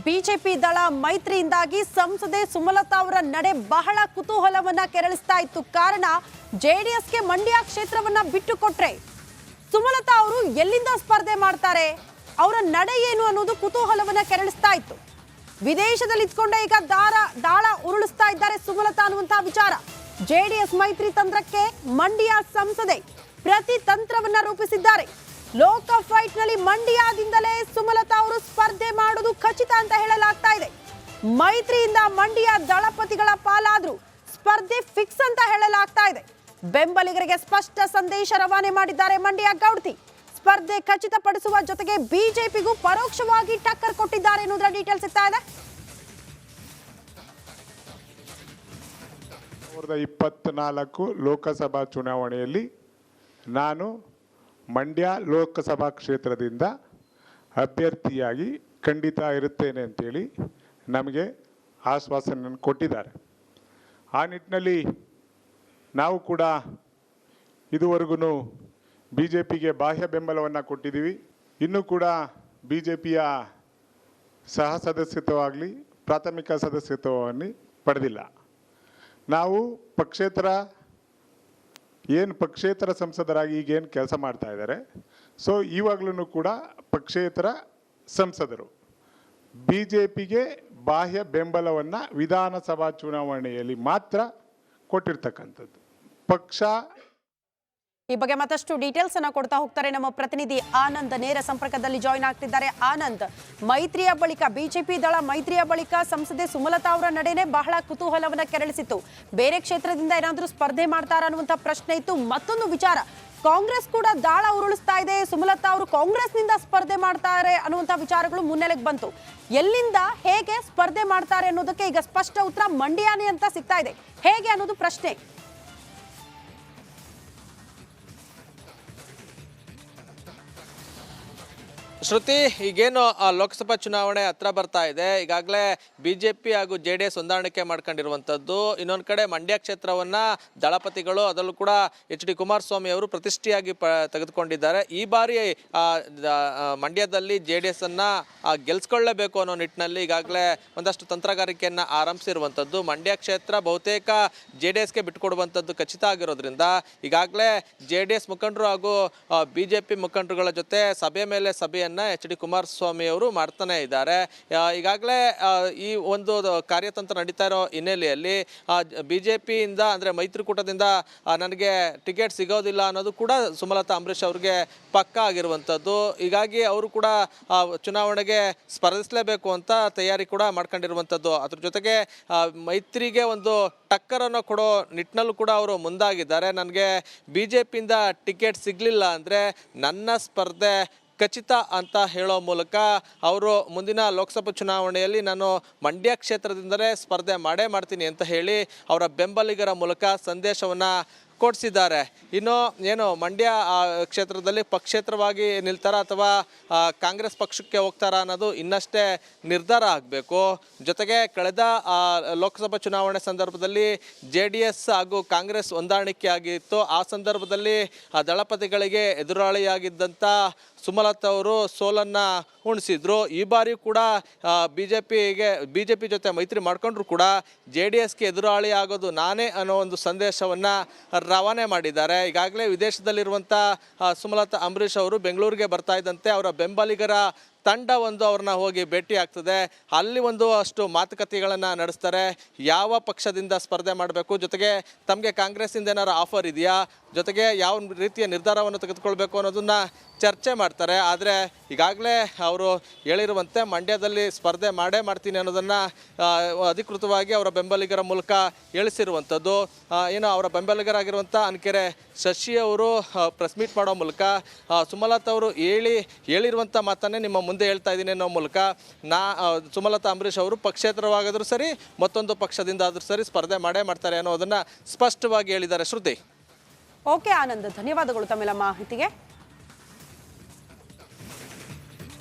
BJP ದಳ ಮೈತ್ರಿಯಿಂದಾಗಿ ಸಂಸದೆ ಸುಮಲತಾ ಅವರ ನಡೆ ಬಹಳ ಕುತೂಹಲವನ್ನ ಕೆರಳಿಸ್ತಾ ಇತ್ತು. ಕಾರಣ ಜೆಡಿಎಸ್ಗೆ ಮಂಡ್ಯ ಕ್ಷೇತ್ರವನ್ನ ಬಿಟ್ಟುಕೊಟ್ರೆ ಸುಮಲತಾ ಅವರು ಎಲ್ಲಿಂದ ಸ್ಪರ್ಧೆ ಮಾಡ್ತಾರೆ, ಅವರ ನಡೆ ಏನು ಅನ್ನೋದು ಕುತೂಹಲವನ್ನ ಕೆರಳಿಸ್ತಾ ಇತ್ತು. ವಿದೇಶದಲ್ಲಿ ಇದ್ಕೊಂಡೆ ಈಗ ದಾಳ ಉರುಳಿಸ್ತಾ ಇದ್ದಾರೆ ಸುಮಲತಾ ಅನ್ನುವಂತಹ ವಿಚಾರ. ಜೆಡಿಎಸ್ ಮೈತ್ರಿ ತಂತ್ರಕ್ಕೆ ಮಂಡ್ಯ ಸಂಸದೆ ಪ್ರತಿ ತಂತ್ರವನ್ನ ರೂಪಿಸಿದ್ದಾರೆ. ಲೋಕ ಫೈಟ್ ನಲ್ಲಿ ಮಂಡ್ಯದಿಂದಲೇ ಸುಮಲತಾ ಅವರು ಸ್ಪರ್ಧೆ ಮಾಡೋದು ಖಚಿತ ಅಂತ ಹೇಳಲಾಗ್ತಾ ಇದೆ. ಮೈತ್ರಿಯಿಂದ ಮಂಡ್ಯ ದಳಪತಿಗಳ ಪಾಲಾದ್ರೂ ಸ್ಪರ್ಧೆ ಫಿಕ್ಸ್ ಅಂತ ಹೇಳಲಾಗ್ತಾ ಇದೆ. ಬೆಂಬಲಿಗರಿಗೆ ಸ್ಪಷ್ಟ ಸಂದೇಶ ರವಾನೆ ಮಾಡಿದ್ದಾರೆ ಮಂಡ್ಯ ಗೌಡ್ತಿ. ಸ್ಪರ್ಧೆ ಖಚಿತಪಡಿಸುವ ಜೊತೆಗೆ ಬಿಜೆಪಿಗೂ ಪರೋಕ್ಷವಾಗಿ ಟಕ್ಕರ್ ಕೊಟ್ಟಿದ್ದಾರೆ ಅನ್ನೋದರ ಡೀಟೇಲ್ಸ್ ಸಿಗ್ತಾ ಇದೆ. 2024 ಲೋಕಸಭಾ ಚುನಾವಣೆಯಲ್ಲಿ ನಾನು ಮಂಡ್ಯ ಲೋಕಸಭಾ ಕ್ಷೇತ್ರದಿಂದ ಅಭ್ಯರ್ಥಿಯಾಗಿ ಖಂಡಿತ ಇರುತ್ತೇನೆ ಅಂತೇಳಿ ನಮಗೆ ಆಶ್ವಾಸನೆಯನ್ನು ಕೊಟ್ಟಿದ್ದಾರೆ. ಆ ನಿಟ್ಟಿನಲ್ಲಿ ನಾವು ಕೂಡ ಇದುವರೆಗೂ BJPಗೆ ಬಾಹ್ಯ ಬೆಂಬಲವನ್ನು ಕೊಟ್ಟಿದ್ದೀವಿ. ಇನ್ನೂ ಕೂಡ BJPಯ ಸಹ ಸದಸ್ಯತ್ವವಾಗಲಿ ಪ್ರಾಥಮಿಕ ಸದಸ್ಯತ್ವವನ್ನು ಪಡೆದಿಲ್ಲ. ನಾವು ಪಕ್ಷೇತರ ಸಂಸದರಾಗಿ ಈಗೇನು ಕೆಲಸ ಮಾಡ್ತಾ ಇದ್ದಾರೆ, ಸೊ ಇವಾಗಲೂ ಕೂಡ ಪಕ್ಷೇತರ ಸಂಸದರು BJPಗೆ ಬಾಹ್ಯ ಬೆಂಬಲವನ್ನು ವಿಧಾನಸಭಾ ಚುನಾವಣೆಯಲ್ಲಿ ಮಾತ್ರ ಕೊಟ್ಟಿರ್ತಕ್ಕಂಥದ್ದು. ಪಕ್ಷ ಈ ಬಗ್ಗೆ ಮತ್ತಷ್ಟು ಡೀಟೇಲ್ಸ್ ಅನ್ನ ಕೊಡ್ತಾ ಹೋಗ್ತಾರೆ ನಮ್ಮ ಪ್ರತಿನಿಧಿ ಆನಂದ್. ನೇರ ಸಂಪರ್ಕದಲ್ಲಿ ಜಾಯಿನ್ ಆಗ್ತಿದ್ದಾರೆ. ಆನಂದ್, ಮೈತ್ರಿಯ ಬಳಿಕ ಬಿಜೆಪಿ ದಳ ಮೈತ್ರಿಯ ಬಳಿಕ ಸಂಸದೆ ಸುಮಲತಾ ಅವರ ನಡೆನೆ ಬಹಳ ಕುತೂಹಲವನ್ನ ಕೆರಳಿಸಿತ್ತು. ಬೇರೆ ಕ್ಷೇತ್ರದಿಂದ ಏನಾದ್ರೂ ಸ್ಪರ್ಧೆ ಮಾಡ್ತಾರ ಅನ್ನುವಂತ ಪ್ರಶ್ನೆ ಇತ್ತು. ಮತ್ತೊಂದು ವಿಚಾರ, ಕಾಂಗ್ರೆಸ್ ಕೂಡ ದಾಳ ಉರುಳಿಸ್ತಾ ಇದೆ. ಸುಮಲತಾ ಅವರು ಕಾಂಗ್ರೆಸ್ನಿಂದ ಸ್ಪರ್ಧೆ ಮಾಡ್ತಾರೆ ಅನ್ನುವಂತ ವಿಚಾರಗಳು ಮುನ್ನೆಲೆಗೆ ಬಂತು. ಎಲ್ಲಿಂದ ಹೇಗೆ ಸ್ಪರ್ಧೆ ಮಾಡ್ತಾರೆ ಅನ್ನೋದಕ್ಕೆ ಈಗ ಸ್ಪಷ್ಟ ಉತ್ತರ ಮಂಡ್ಯನೇ ಅಂತ ಸಿಗ್ತಾ ಇದೆ. ಹೇಗೆ ಅನ್ನೋದು ಪ್ರಶ್ನೆ. ಶ್ರುತಿ, ಈಗೇನು ಲೋಕಸಭಾ ಚುನಾವಣೆ ಹತ್ರ ಬರ್ತಾ ಇದೆ. ಈಗಾಗಲೇ ಬಿಜೆಪಿ ಹಾಗೂ JDS ಹೊಂದಾಣಿಕೆ ಮಾಡ್ಕೊಂಡಿರುವಂಥದ್ದು. ಇನ್ನೊಂದು ಕಡೆ ಮಂಡ್ಯ ಕ್ಷೇತ್ರವನ್ನ ದಳಪತಿಗಳು, ಅದರಲ್ಲೂ ಕೂಡ HD ಕುಮಾರಸ್ವಾಮಿ ಅವರು ಪ್ರತಿಷ್ಠೆಯಾಗಿ ತೆಗೆದುಕೊಂಡಿದ್ದಾರೆ. ಈ ಬಾರಿ ಮಂಡ್ಯದಲ್ಲಿ JDS ಅನ್ನ ಗೆಲ್ಸ್ಕೊಳ್ಳೇಬೇಕು ಅನ್ನೋ ನಿಟ್ಟಿನಲ್ಲಿ ಈಗಾಗಲೇ ಒಂದಷ್ಟು ತಂತ್ರಗಾರಿಕೆಯನ್ನ ಆರಂಭಿಸಿರುವಂಥದ್ದು. ಮಂಡ್ಯ ಕ್ಷೇತ್ರ ಬಹುತೇಕ JDSಗೆ ಬಿಟ್ಟುಕೊಡುವಂಥದ್ದು ಖಚಿತ ಆಗಿರೋದ್ರಿಂದ ಈಗಾಗಲೇ JDS ಮುಖಂಡರು ಹಾಗೂ BJP ಮುಖಂಡರುಗಳ ಜೊತೆ ಸಭೆ ಮೇಲೆ ಸಭೆಯನ್ನ HD ಕುಮಾರಸ್ವಾಮಿ ಅವರು ಮಾಡ್ತಾನೆ ಇದ್ದಾರೆ. ಈಗಾಗಲೇ ಈ ಒಂದು ಕಾರ್ಯತಂತ್ರ ನಡೀತಾ ಇರೋ ಹಿನ್ನೆಲೆಯಲ್ಲಿ ಬಿಜೆಪಿಯಿಂದ ಅಂದ್ರೆ ಮೈತ್ರಿಕೂಟದಿಂದ ನನಗೆ ಟಿಕೆಟ್ ಸಿಗೋದಿಲ್ಲ ಅನ್ನೋದು ಕೂಡ ಸುಮಲತಾ ಅಂಬರೀಶ್ ಅವ್ರಿಗೆ ಪಕ್ಕಾ ಆಗಿರುವಂಥದ್ದು. ಹೀಗಾಗಿ ಅವರು ಕೂಡ ಚುನಾವಣೆಗೆ ಸ್ಪರ್ಧಿಸಲೇಬೇಕು ಅಂತ ತಯಾರಿ ಕೂಡ ಮಾಡ್ಕೊಂಡಿರುವಂಥದ್ದು. ಅದ್ರ ಜೊತೆಗೆ ಮೈತ್ರಿಗೆ ಒಂದು ಟಕ್ಕರನ್ನು ಕೊಡೋ ನಿಟ್ಟಿನಲ್ಲೂ ಕೂಡ ಅವರು ಮುಂದಾಗಿದ್ದಾರೆ. ನನಗೆ ಬಿಜೆಪಿಯಿಂದ ಟಿಕೆಟ್ ಸಿಗಲಿಲ್ಲ ಅಂದರೆ ನನ್ನ ಸ್ಪರ್ಧೆ ಖಚಿತ ಅಂತ ಹೇಳೋ ಮೂಲಕ ಅವರು ಮುಂದಿನ ಲೋಕಸಭಾ ಚುನಾವಣೆಯಲ್ಲಿ ನಾನು ಮಂಡ್ಯ ಕ್ಷೇತ್ರದಿಂದಲೇ ಸ್ಪರ್ಧೆ ಮಾಡ್ತೀನಿ ಅಂತ ಹೇಳಿ ಅವರ ಬೆಂಬಲಿಗರ ಮೂಲಕ ಸಂದೇಶವನ್ನು ಕೊಡಿಸಿದ್ದಾರೆ. ಇನ್ನು ಏನು ಮಂಡ್ಯ ಕ್ಷೇತ್ರದಲ್ಲಿ ಪಕ್ಷೇತರವಾಗಿ ನಿಲ್ತಾರ ಅಥವಾ ಕಾಂಗ್ರೆಸ್ ಪಕ್ಷಕ್ಕೆ ಹೋಗ್ತಾರ ಅನ್ನೋದು ಇನ್ನಷ್ಟೇ ನಿರ್ಧಾರ ಆಗಬೇಕು. ಜೊತೆಗೆ ಕಳೆದ ಲೋಕಸಭಾ ಚುನಾವಣೆ ಸಂದರ್ಭದಲ್ಲಿ JDS ಹಾಗೂ ಕಾಂಗ್ರೆಸ್ ಹೊಂದಾಣಿಕೆ ಆಗಿತ್ತು. ಆ ಸಂದರ್ಭದಲ್ಲಿ ದಳಪತಿಗಳಿಗೆ ಎದುರಾಳಿಯಾಗಿದ್ದಂಥ ಸುಮಲತಾ ಅವರು ಸೋಲನ್ನು ಉಣಿಸಿದ್ರು. ಈ ಬಾರಿ ಕೂಡ ಬಿಜೆಪಿ ಜೊತೆ ಮೈತ್ರಿ ಮಾಡ್ಕೊಂಡ್ರು ಕೂಡ JDSಗೆ ಎದುರಾಳಿ ಆಗೋದು ನಾನೇ ಅನ್ನೋ ಒಂದು ಸಂದೇಶವನ್ನು ರವಾನೆ ಮಾಡಿದ್ದಾರೆ. ಈಗಾಗಲೇ ವಿದೇಶದಲ್ಲಿರುವಂಥ ಸುಮಲತಾ ಅಂಬರೀಶ್ ಅವರು ಬೆಂಗಳೂರಿಗೆ ಬರ್ತಾ ಇದ್ದಂತೆ ಅವರ ಬೆಂಬಲಿಗರ ತಂಡ ಅವ್ರನ್ನ ಹೋಗಿ ಭೇಟಿ ಆಗ್ತದೆ. ಅಲ್ಲಿ ಅಷ್ಟು ಮಾತುಕತೆಗಳನ್ನು ನಡೆಸ್ತಾರೆ. ಯಾವ ಪಕ್ಷದಿಂದ ಸ್ಪರ್ಧೆ ಮಾಡಬೇಕು, ಜೊತೆಗೆ ತಮಗೆ ಕಾಂಗ್ರೆಸ್ಸಿಂದ ಏನಾರು ಆಫರ್ ಇದೆಯಾ, ಜೊತೆಗೆ ಯಾವ ರೀತಿಯ ನಿರ್ಧಾರವನ್ನು ತೆಗೆದುಕೊಳ್ಬೇಕು ಅನ್ನೋದನ್ನು ಚರ್ಚೆ ಮಾಡ್ತಾರೆ. ಆದರೆ ಈಗಾಗಲೇ ಅವರು ಹೇಳಿರುವಂತೆ ಮಂಡ್ಯದಲ್ಲಿ ಸ್ಪರ್ಧೆ ಮಾಡ್ತೀನಿ ಅನ್ನೋದನ್ನು ಅಧಿಕೃತವಾಗಿ ಅವರ ಬೆಂಬಲಿಗರ ಮೂಲಕ ಹೇಳಿಸಿರುವಂಥದ್ದು. ಏನು ಅವರ ಬೆಂಬಲಿಗರಾಗಿರುವಂಥ ಅನ್ಕೆರೆ ಶಶಿ ಅವರು ಪ್ರೆಸ್ ಮೀಟ್ ಮಾಡೋ ಮೂಲಕ ಸುಮಲತಾ ಅವರು ಹೇಳಿರುವಂಥ ಮಾತನ್ನೇ ನಿಮ್ಮ ಮುಂದೆ ಹೇಳ್ತಾ ಇದ್ದೀನಿ ಅನ್ನೋ ಮೂಲಕ ಸುಮಲತಾ ಅಂಬರೀಶ್ ಅವರು ಪಕ್ಷೇತರವಾಗಾದರೂ ಸರಿ ಮತ್ತೊಂದು ಪಕ್ಷದಿಂದ ಆದರೂ ಸರಿ ಸ್ಪರ್ಧೆ ಮಾಡ್ತಾರೆ ಅನ್ನೋದನ್ನು ಸ್ಪಷ್ಟವಾಗಿ ಹೇಳಿದ್ದಾರೆ. ಶ್ರುತಿ. ಓಕೆ ಆನಂದ್, ಧನ್ಯವಾದಗಳು ತಮ್ಮೆಲ್ಲ ಮಾಹಿತಿಗೆ.